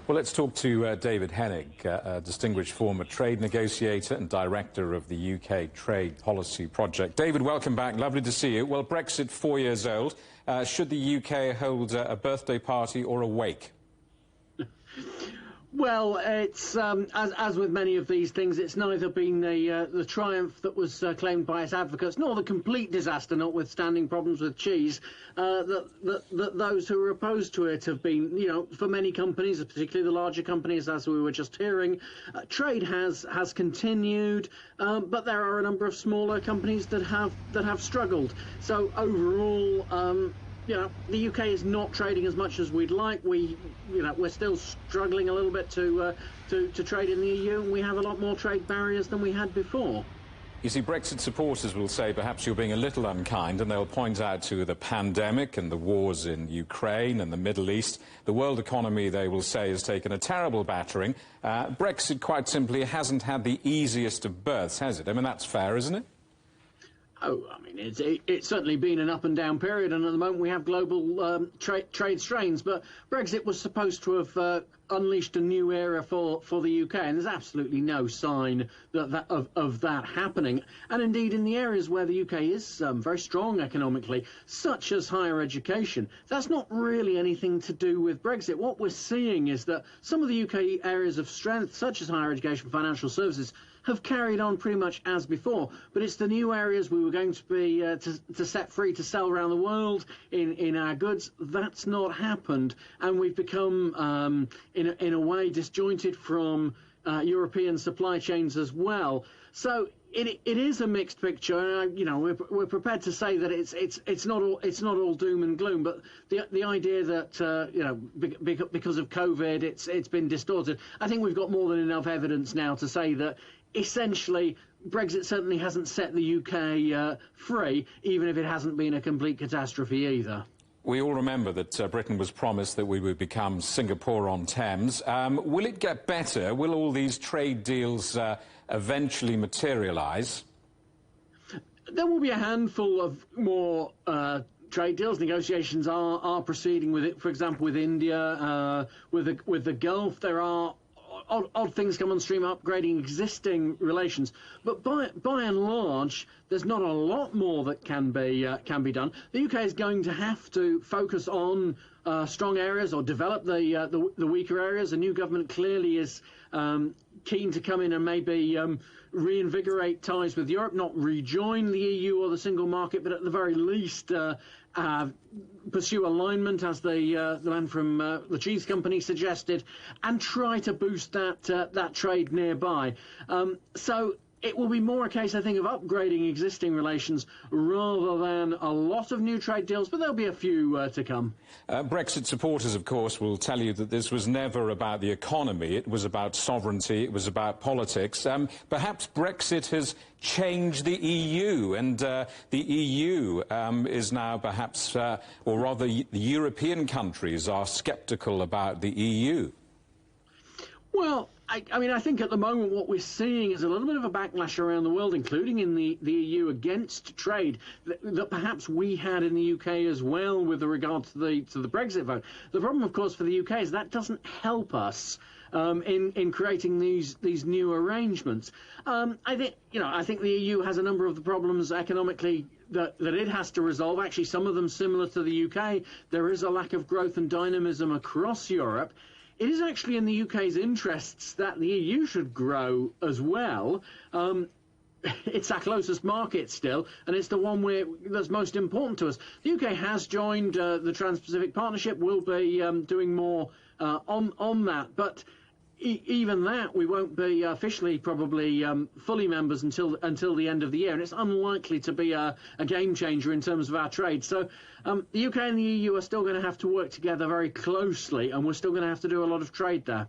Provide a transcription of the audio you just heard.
Well, let's talk to David Henig, a distinguished former trade negotiator and director of the UK Trade Policy Project. David, welcome back. Lovely to see you. Well, Brexit 4 years old. Should the UK hold a birthday party or a wake? Well, it's as with many of these things, it's neither been the triumph that was claimed by its advocates, nor the complete disaster, notwithstanding problems with cheese, that those who are opposed to it have been. You know, for many companies, particularly the larger companies, as we were just hearing, trade has continued, but there are a number of smaller companies that have struggled. So overall. You know, the UK is not trading as much as we'd like. We're still struggling a little bit to trade in the EU, and we have a lot more trade barriers than we had before. You see, Brexit supporters will say perhaps you're being a little unkind, and they'll point out to the pandemic and the wars in Ukraine and the Middle East. The world economy, they will say, has taken a terrible battering. Brexit, quite simply, hasn't had the easiest of births, has it? I mean, that's fair, isn't it? Oh, I mean, it's certainly been an up and down period, and at the moment we have global trade strains. But Brexit was supposed to have unleashed a new era for the UK, and there's absolutely no sign of that happening. And indeed, in the areas where the UK is very strong economically, such as higher education, that's not really anything to do with Brexit. What we're seeing is that some of the UK areas of strength, such as higher education, financial services, have carried on pretty much as before, but it's the new areas we were going to be to set free to sell around the world in our goods. That's not happened, and we've become in a way disjointed from European supply chains as well. So it is a mixed picture, and you know we're prepared to say that it's not all doom and gloom. But the idea that you know because of COVID it's been distorted. I think we've got more than enough evidence now to say that essentially Brexit certainly hasn't set the UK free, even if it hasn't been a complete catastrophe either. We all remember that Britain was promised that we would become Singapore-on-Thames. Will it get better? Will all these trade deals eventually materialise? There will be a handful of more trade deals. Negotiations are proceeding with it. For example, with India, with the Gulf, there are odd things come on stream, upgrading existing relations. But by and large, there's not a lot more that can be done. The UK is going to have to focus on strong areas or develop the weaker areas. The new government clearly is keen to come in and maybe reinvigorate ties with Europe, not rejoin the EU or the single market, but at the very least pursue alignment, as the man from the cheese company suggested, and try to boost that trade nearby. So it will be more a case, I think, of upgrading existing relations rather than a lot of new trade deals, but there'll be a few to come. Brexit supporters, of course, will tell you that this was never about the economy. It was about sovereignty. It was about politics. Perhaps Brexit has changed the EU, and the EU is now perhaps, or rather the European countries are sceptical about the EU. Well, I mean, I think at the moment what we're seeing is a little bit of a backlash around the world, including in the EU, against trade that perhaps we had in the UK as well with regard to the Brexit vote. The problem, of course, for the UK is that doesn't help us in creating these new arrangements. I think the EU has a number of the problems economically that it has to resolve. Actually, some of them similar to the UK. There is a lack of growth and dynamism across Europe. It is actually in the UK's interests that the EU should grow as well. It's our closest market still, and it's the one that's most important to us. The UK has joined the Trans-Pacific Partnership. We'll be doing more on that, but even that, we won't be officially probably fully members until the end of the year, and it's unlikely to be a game changer in terms of our trade. So the UK and the EU are still going to have to work together very closely, and we're still going to have to do a lot of trade there.